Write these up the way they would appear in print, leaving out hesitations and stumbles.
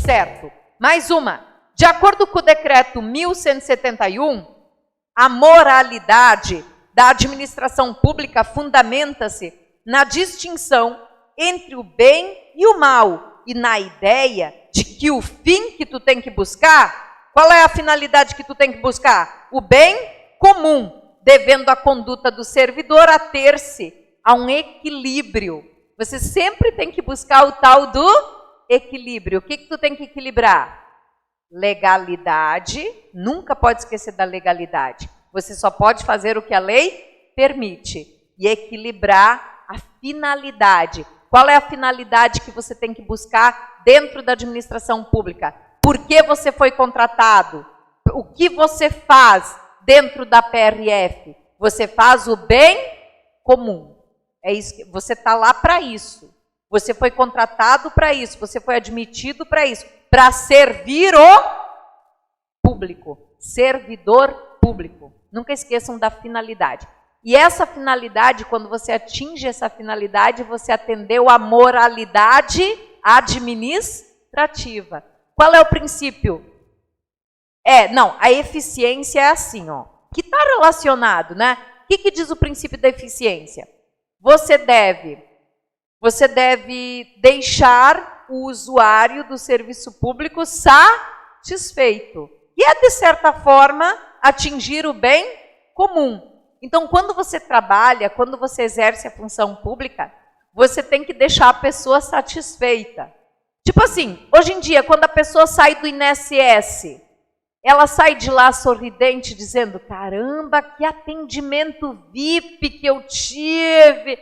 Certo. Mais uma. De acordo com o decreto 1171, a moralidade da administração pública fundamenta-se na distinção entre o bem e o mal e na ideia de que o fim que tu tem que buscar, qual é a finalidade que tu tem que buscar? O bem comum, devendo a conduta do servidor ater-se a um equilíbrio. Você sempre tem que buscar o tal do equilíbrio. O que tu tem que equilibrar? Legalidade, nunca pode esquecer da legalidade. Você só pode fazer o que a lei permite. E equilibrar a finalidade. Qual é a finalidade que você tem que buscar dentro da administração pública? Por que você foi contratado? O que você faz dentro da PRF? Você faz o bem comum. É isso, você está lá para isso. Você foi contratado para isso, você foi admitido para isso, para servir o público, servidor público. Nunca esqueçam da finalidade. E essa finalidade, quando você atinge essa finalidade, você atendeu a moralidade administrativa. Qual é o princípio? A eficiência é assim, ó, que está relacionado, né? O que diz o princípio da eficiência? Você deve deixar o usuário do serviço público satisfeito. E é, de certa forma, atingir o bem comum. Então, quando você trabalha, quando você exerce a função pública, você tem que deixar a pessoa satisfeita. Tipo assim, hoje em dia, quando a pessoa sai do INSS, ela sai de lá sorridente, dizendo, caramba, que atendimento VIP que eu tive.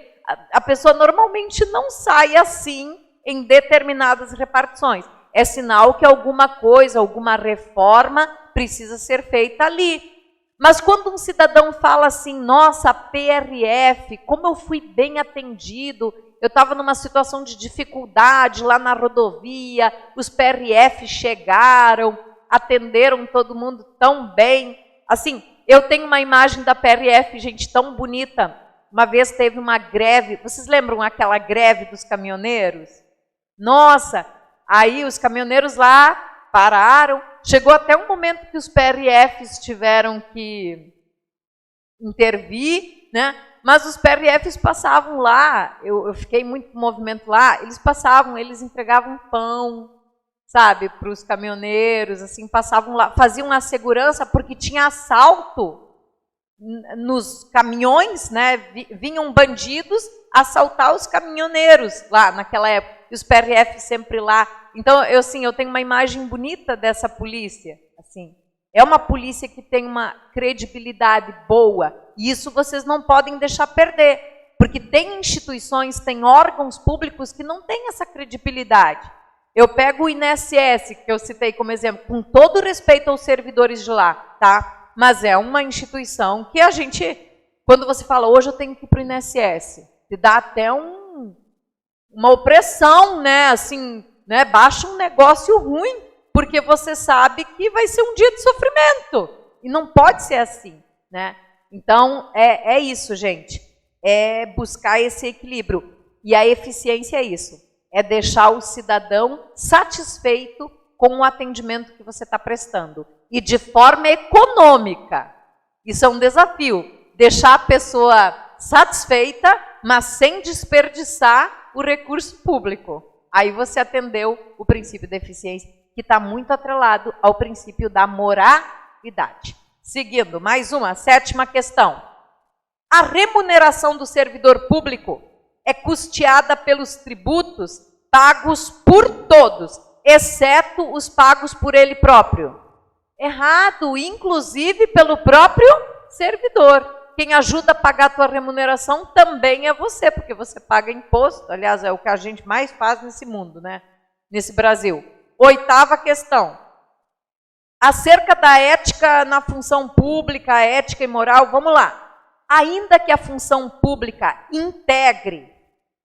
A pessoa normalmente não sai assim em determinadas repartições. É sinal que alguma coisa, alguma reforma precisa ser feita ali. Mas quando um cidadão fala assim, nossa, PRF, como eu fui bem atendido, eu estava numa situação de dificuldade lá na rodovia, os PRF chegaram, atenderam todo mundo tão bem. Assim, eu tenho uma imagem da PRF, gente, tão bonita. Uma vez teve uma greve, vocês lembram aquela greve dos caminhoneiros? Nossa, aí os caminhoneiros lá pararam, chegou até um momento que os PRFs tiveram que intervir, né? Mas os PRFs passavam lá, eu fiquei muito no movimento lá, eles passavam, eles entregavam pão, sabe, para os caminhoneiros, assim, passavam lá, faziam a segurança porque tinha assalto nos caminhões, né? Vinham bandidos assaltar os caminhoneiros lá naquela época, e os PRF sempre lá. Então, eu tenho uma imagem bonita dessa polícia, assim. É uma polícia que tem uma credibilidade boa, e isso vocês não podem deixar perder, porque tem instituições, tem órgãos públicos que não têm essa credibilidade. Eu pego o INSS, que eu citei como exemplo, com todo respeito aos servidores de lá, tá? Mas é uma instituição que a gente, quando você fala, hoje eu tenho que ir para o INSS, te dá até uma opressão, né? Assim, né? Baixa um negócio ruim, porque você sabe que vai ser um dia de sofrimento. E não pode ser assim, né? Então, é isso, gente. É buscar esse equilíbrio. E a eficiência é isso. É deixar o cidadão satisfeito com o atendimento que você está prestando. E de forma econômica. Isso é um desafio. Deixar a pessoa satisfeita, mas sem desperdiçar o recurso público. Aí você atendeu o princípio da eficiência, que está muito atrelado ao princípio da moralidade. Seguindo, mais uma, 7ª questão. A remuneração do servidor público é custeada pelos tributos pagos por todos, exceto os pagos por ele próprio. Errado, inclusive pelo próprio servidor. Quem ajuda a pagar a tua remuneração também é você, porque você paga imposto. Aliás, é o que a gente mais faz nesse mundo, né? Nesse Brasil. 8ª questão. Acerca da ética na função pública, a ética e moral, vamos lá. Ainda que a função pública integre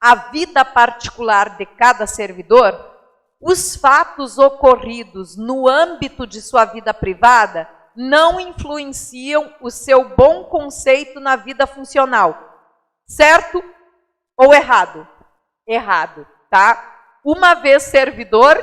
a vida particular de cada servidor, os fatos ocorridos no âmbito de sua vida privada não influenciam o seu bom conceito na vida funcional. Certo ou errado? Errado, tá? Uma vez servidor,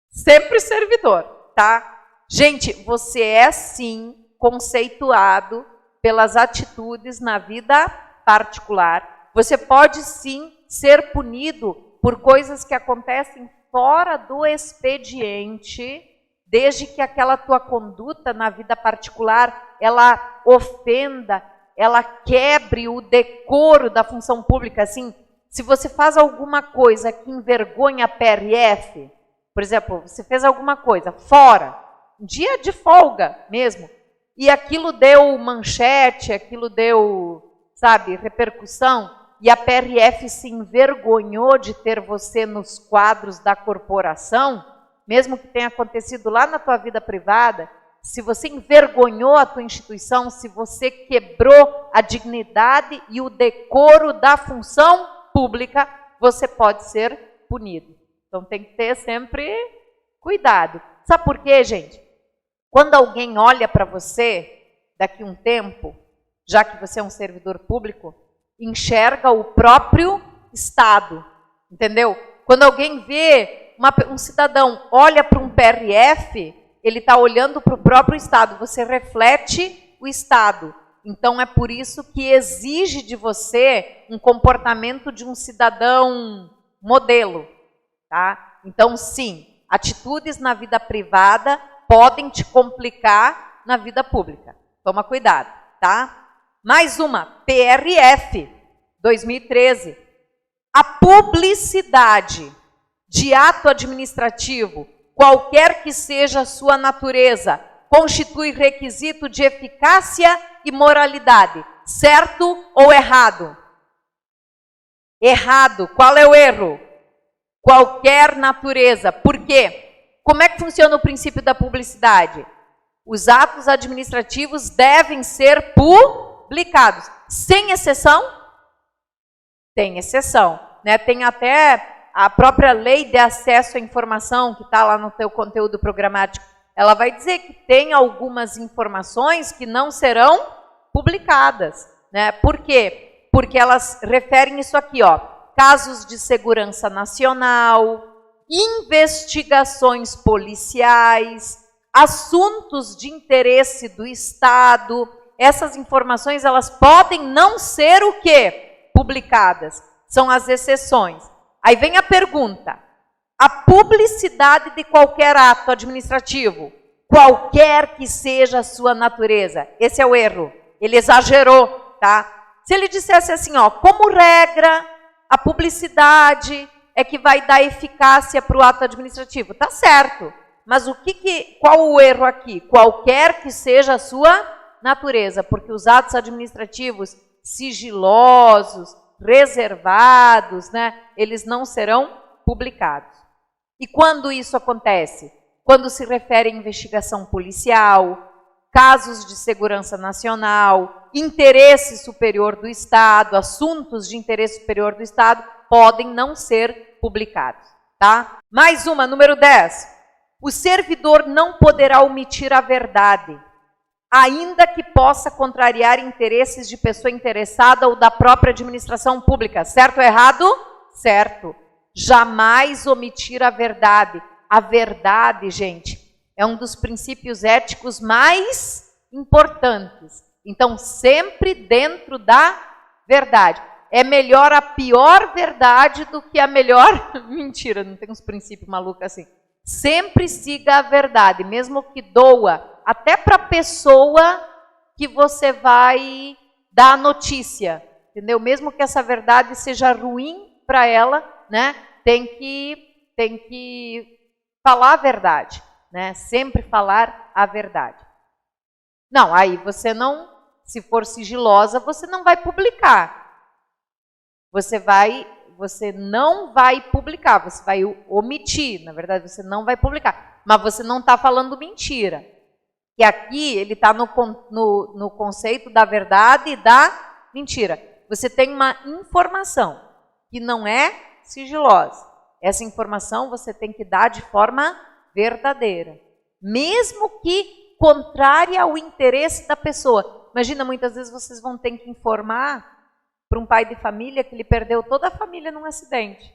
sempre servidor, tá? Gente, você é sim conceituado pelas atitudes na vida particular. Você pode sim ser punido por coisas que acontecem fora do expediente, desde que aquela tua conduta na vida particular, ela ofenda, ela quebre o decoro da função pública. Assim, se você faz alguma coisa que envergonha a PRF, por exemplo, você fez alguma coisa fora, dia de folga mesmo, e aquilo deu manchete, aquilo deu, sabe, repercussão, e a PRF se envergonhou de ter você nos quadros da corporação, mesmo que tenha acontecido lá na tua vida privada, se você envergonhou a tua instituição, se você quebrou a dignidade e o decoro da função pública, você pode ser punido. Então tem que ter sempre cuidado. Sabe por quê, gente? Quando alguém olha para você, daqui a um tempo, já que você é um servidor público, enxerga o próprio Estado, entendeu? Quando alguém vê, um cidadão olha para um PRF, ele está olhando para o próprio Estado, você reflete o Estado. Então é por isso que exige de você um comportamento de um cidadão modelo, tá? Então sim, atitudes na vida privada podem te complicar na vida pública. Toma cuidado, tá? Mais uma, PRF, 2013. A publicidade de ato administrativo, qualquer que seja a sua natureza, constitui requisito de eficácia e moralidade. Certo ou errado? Errado. Qual é o erro? Qualquer natureza. Por quê? Como é que funciona o princípio da publicidade? Os atos administrativos devem ser publicados. Sem exceção? Tem exceção, né? Tem até a própria lei de acesso à informação, que está lá no teu conteúdo programático. Ela vai dizer que tem algumas informações que não serão publicadas, né? Por quê? Porque elas referem isso aqui, ó. Casos de segurança nacional, investigações policiais, assuntos de interesse do Estado. Essas informações, elas podem não ser o quê? Publicadas. São as exceções. Aí vem a pergunta. A publicidade de qualquer ato administrativo, qualquer que seja a sua natureza, esse é o erro. Ele exagerou, tá? Se ele dissesse assim, ó, como regra, a publicidade é que vai dar eficácia para o ato administrativo. Tá certo. Mas qual o erro aqui? Qualquer que seja a sua natureza, porque os atos administrativos sigilosos, reservados, né, eles não serão publicados. E quando isso acontece? Quando se refere a investigação policial, casos de segurança nacional, interesse superior do Estado, assuntos de interesse superior do Estado, podem não ser publicados, tá? Mais uma, número 10. O servidor não poderá omitir a verdade, ainda que possa contrariar interesses de pessoa interessada ou da própria administração pública. Certo ou errado? Certo. Jamais omitir a verdade. A verdade, gente, é um dos princípios éticos mais importantes. Então, sempre dentro da verdade. É melhor a pior verdade do que a melhor mentira. Não tem uns princípios malucos assim. Sempre siga a verdade, mesmo que doa, até para a pessoa que você vai dar a notícia, entendeu? Mesmo que essa verdade seja ruim para ela, né? Tem que falar a verdade, né? Sempre falar a verdade. Não, aí você não, se for sigilosa, você não vai publicar. Você não vai publicar, você vai omitir, na verdade você não vai publicar, mas você não está falando mentira. E aqui ele está no conceito da verdade e da mentira. Você tem uma informação que não é sigilosa. Essa informação você tem que dar de forma verdadeira. mesmo que contrária ao interesse da pessoa. Imagina, muitas vezes vocês vão ter que informar para um pai de família que ele perdeu toda a família num acidente.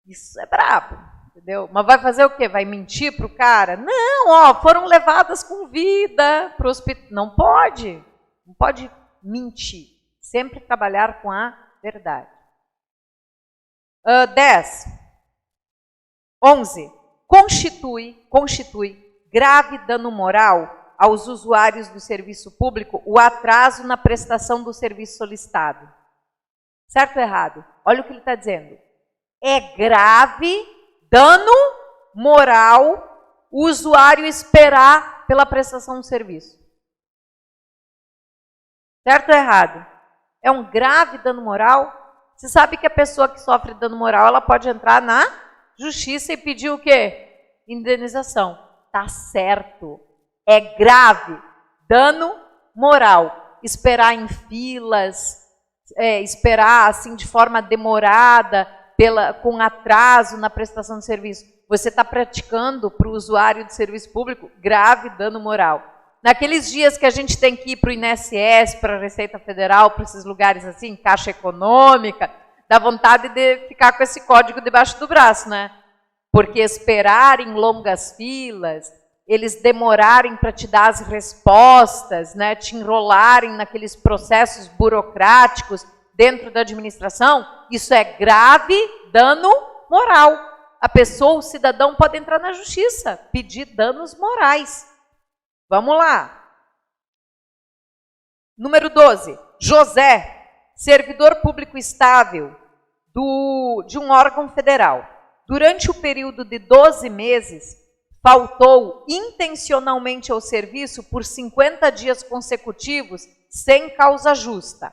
Isso é brabo, entendeu? Mas vai fazer o quê? Vai mentir para o cara? Não, ó, foram levadas com vida para o hospital. Não pode mentir. Sempre trabalhar com a verdade. 10. 11. Constitui grave dano moral aos usuários do serviço público o atraso na prestação do serviço solicitado. Certo ou errado? Olha o que ele está dizendo. É grave dano moral o usuário esperar pela prestação do serviço. Certo ou errado? É um grave dano moral. Você sabe que a pessoa que sofre dano moral, ela pode entrar na justiça e pedir o quê? Indenização. Tá certo. É grave dano moral. Esperar em filas, esperar assim de forma demorada, com atraso na prestação de serviço. Você está praticando para o usuário de serviço público grave dano moral. Naqueles dias que a gente tem que ir para o INSS, para a Receita Federal, para esses lugares assim, Caixa Econômica, dá vontade de ficar com esse código debaixo do braço, né? Porque esperar em longas filas, eles demorarem para te dar as respostas, né? Te enrolarem naqueles processos burocráticos dentro da administração, isso é grave dano moral. A pessoa, o cidadão, pode entrar na justiça, pedir danos morais. Vamos lá. Número 12. José, servidor público estável de um órgão federal. Durante o período de 12 meses, faltou intencionalmente ao serviço por 50 dias consecutivos, sem causa justa.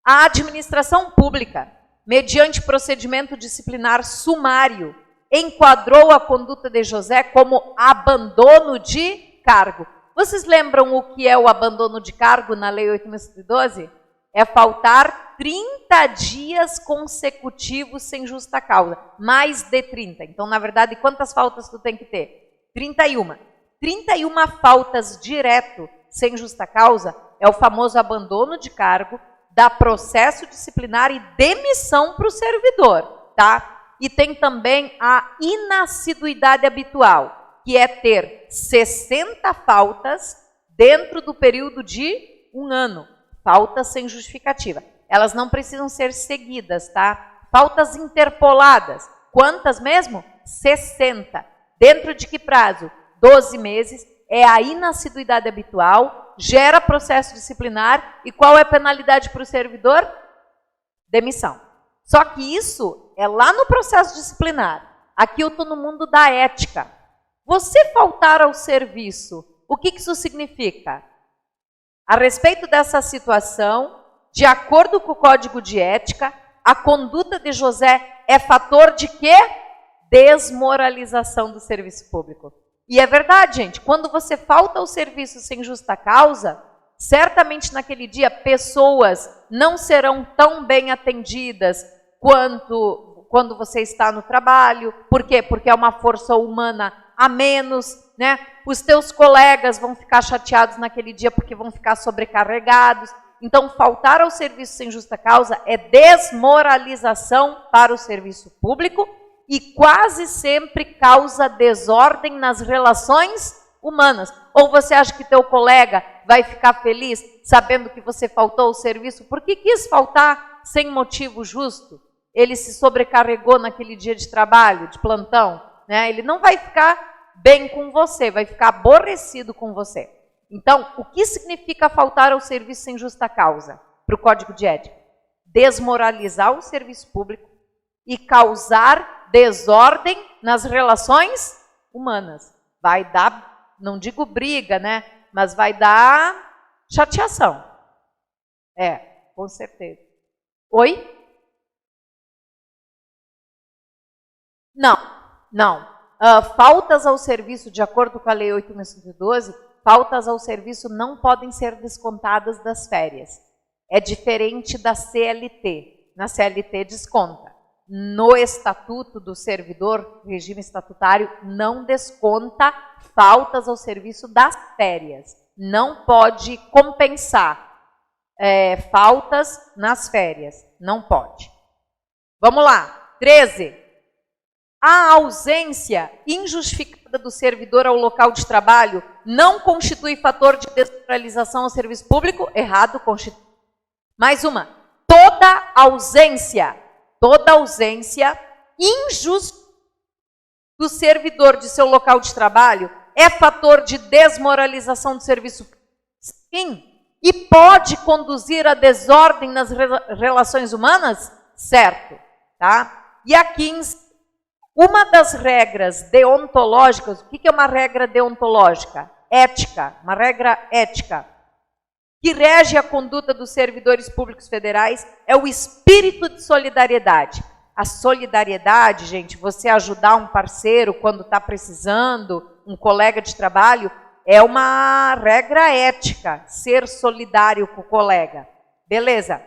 A administração pública, mediante procedimento disciplinar sumário, enquadrou a conduta de José como abandono de cargo. Vocês lembram o que é o abandono de cargo na Lei 8.112? É faltar 30 dias consecutivos sem justa causa. Mais de 30. Então, na verdade, quantas faltas tu tem que ter? 31. 31 faltas direto sem justa causa é o famoso abandono de cargo, dá processo disciplinar e demissão para o servidor, tá? E tem também a inassiduidade habitual, que é ter 60 faltas dentro do período de 1 ano. Faltas sem justificativa. Elas não precisam ser seguidas, tá? Faltas interpoladas. Quantas mesmo? 60. Dentro de que prazo? 12 meses. É a inassiduidade habitual, gera processo disciplinar. E qual é a penalidade para o servidor? Demissão. Só que isso é lá no processo disciplinar. Aqui eu estou no mundo da ética. Você faltar ao serviço, o que isso significa? A respeito dessa situação, de acordo com o Código de Ética, a conduta de José é fator de quê? Desmoralização do serviço público. E é verdade, gente, quando você falta ao serviço sem justa causa, certamente naquele dia pessoas não serão tão bem atendidas quanto quando você está no trabalho. Por quê? Porque é uma força humana a menos, né? Os teus colegas vão ficar chateados naquele dia porque vão ficar sobrecarregados. Então, faltar ao serviço sem justa causa é desmoralização para o serviço público e quase sempre causa desordem nas relações humanas. Ou você acha que teu colega vai ficar feliz sabendo que você faltou ao serviço porque quis faltar sem motivo justo? Ele se sobrecarregou naquele dia de trabalho, de plantão, né? Ele não vai ficar bem com você, vai ficar aborrecido com você. Então, o que significa faltar ao serviço sem justa causa para o Código de Ética? Desmoralizar o serviço público e causar desordem nas relações humanas. Vai dar, não digo briga, né? Mas vai dar chateação. Com certeza. Oi? Não. Faltas ao serviço, de acordo com a Lei 8.112, faltas ao serviço não podem ser descontadas das férias. É diferente da CLT. Na CLT desconta. no estatuto do servidor, regime estatutário, não desconta faltas ao serviço das férias. Não pode compensar faltas nas férias. Não pode. Vamos lá. 13. A ausência injustificada do servidor ao local de trabalho não constitui fator de desmoralização ao serviço público? Errado, constitui. Mais uma. Toda ausência injusta do servidor de seu local de trabalho é fator de desmoralização do serviço público? Sim. E pode conduzir a desordem nas relações humanas? Certo. Tá? E a 15. Uma das regras deontológicas, o que é uma regra deontológica? Ética, uma regra ética, que rege a conduta dos servidores públicos federais é o espírito de solidariedade. A solidariedade, gente, você ajudar um parceiro quando está precisando, um colega de trabalho, é uma regra ética, ser solidário com o colega. Beleza.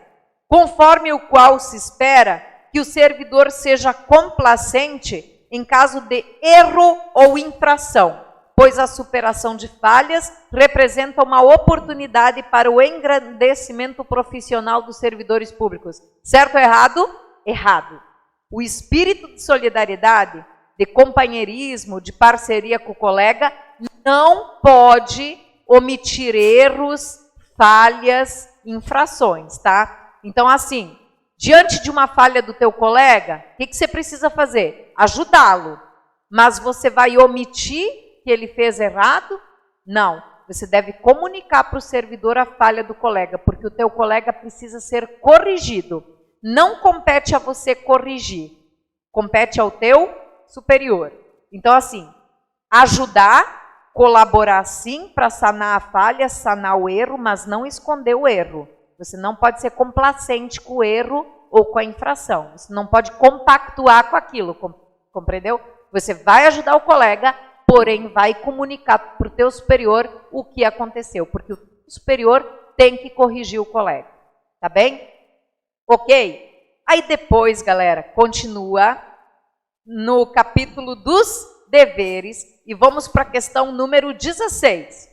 Conforme o qual se espera que o servidor seja complacente em caso de erro ou infração, pois a superação de falhas representa uma oportunidade para o engrandecimento profissional dos servidores públicos. Certo ou errado? Errado. O espírito de solidariedade, de companheirismo, de parceria com o colega, não pode omitir erros, falhas, infrações, tá? Então, assim, diante de uma falha do teu colega, o que você precisa fazer? Ajudá-lo. Mas você vai omitir que ele fez errado? Não. Você deve comunicar para o servidor a falha do colega, porque o teu colega precisa ser corrigido. Não compete a você corrigir. Compete ao teu superior. Então, assim, ajudar, colaborar sim para sanar a falha, sanar o erro, mas não esconder o erro. Você não pode ser complacente com o erro ou com a infração. Você não pode compactuar com aquilo, compreendeu? Você vai ajudar o colega, porém vai comunicar para o teu superior o que aconteceu, porque o superior tem que corrigir o colega. Tá bem? Ok? Aí depois, galera, continua no capítulo dos deveres e vamos para a questão número 16.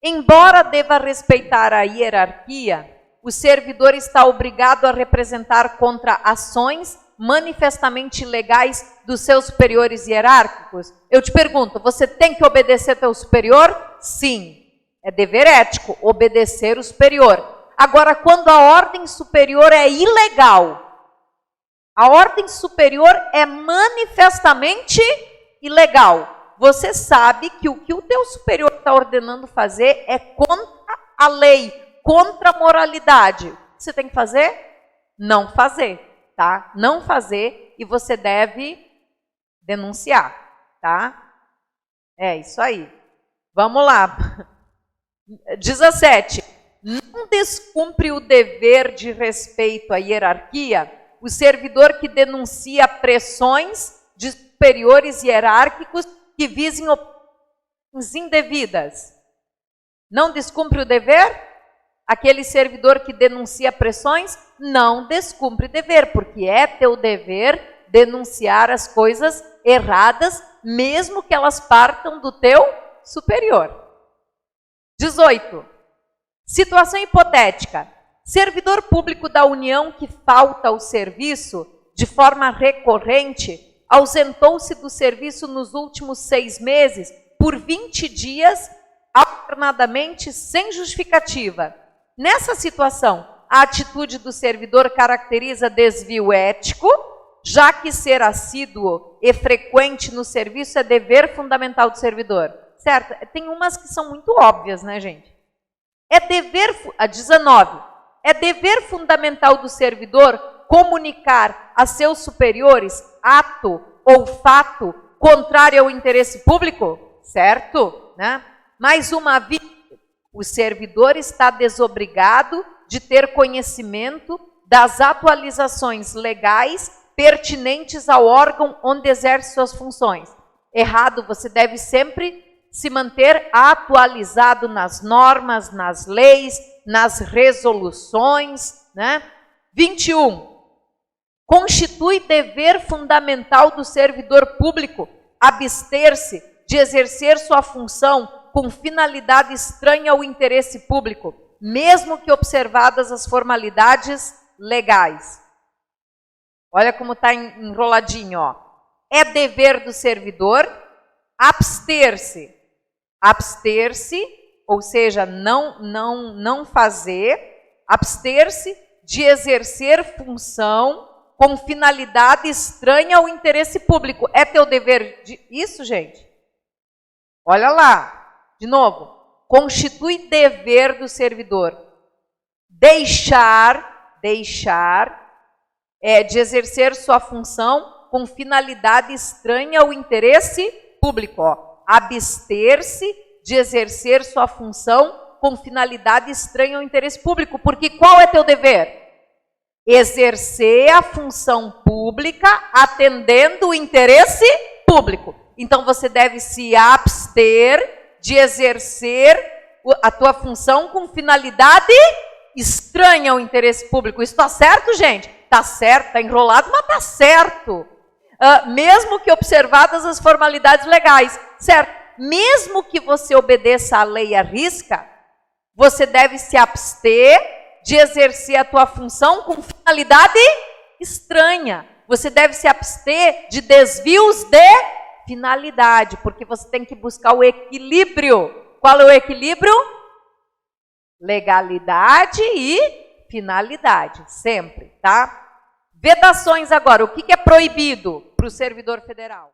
Embora deva respeitar a hierarquia, o servidor está obrigado a representar contra ações manifestamente ilegais dos seus superiores hierárquicos? Eu te pergunto, você tem que obedecer teu superior? Sim. É dever ético, obedecer o superior. Agora, quando a ordem superior é ilegal, a ordem superior é manifestamente ilegal, você sabe que o teu superior está ordenando fazer é contra a lei, contra a moralidade. O que você tem que fazer? Não fazer, tá? Não fazer e você deve denunciar, tá? É isso aí. Vamos lá. 17. Não descumpre o dever de respeito à hierarquia o servidor que denuncia pressões de superiores hierárquicos que visem opções indevidas. Não descumpre o dever? Aquele servidor que denuncia pressões não descumpre dever, porque é teu dever denunciar as coisas erradas, mesmo que elas partam do teu superior. 18. Situação hipotética. Servidor público da União que falta ao serviço de forma recorrente ausentou-se do serviço nos últimos 6 meses por 20 dias, alternadamente sem justificativa. Nessa situação, a atitude do servidor caracteriza desvio ético, já que ser assíduo e frequente no serviço é dever fundamental do servidor. Certo? Tem umas que são muito óbvias, né, gente? A 19. É dever fundamental do servidor comunicar a seus superiores ato ou fato contrário ao interesse público? Certo? Né? Mais uma vez, o servidor está desobrigado de ter conhecimento das atualizações legais pertinentes ao órgão onde exerce suas funções. Errado, você deve sempre se manter atualizado nas normas, nas leis, nas resoluções, né? 21. constitui dever fundamental do servidor público abster-se de exercer sua função com finalidade estranha ao interesse público, mesmo que observadas as formalidades legais. Olha como está enroladinho, ó. É dever do servidor abster-se. Abster-se, ou seja, não fazer, abster-se de exercer função com finalidade estranha ao interesse público. É teu dever isso, gente? Olha lá, de novo. Constitui dever do servidor deixar de exercer sua função com finalidade estranha ao interesse público. Abster-se de exercer sua função com finalidade estranha ao interesse público. Porque qual é teu dever? Exercer a função pública atendendo o interesse público. Então você deve se abster de exercer a tua função com finalidade estranha ao interesse público. Isso está certo, gente? Está certo, está enrolado, mas está certo. Mesmo que observadas as formalidades legais, certo? Mesmo que você obedeça à lei à risca, você deve se abster de exercer a tua função com finalidade estranha. Você deve se abster de desvios de finalidade, porque você tem que buscar o equilíbrio. Qual é o equilíbrio? Legalidade e finalidade, sempre, tá? Vedações agora. O que é proibido para o servidor federal?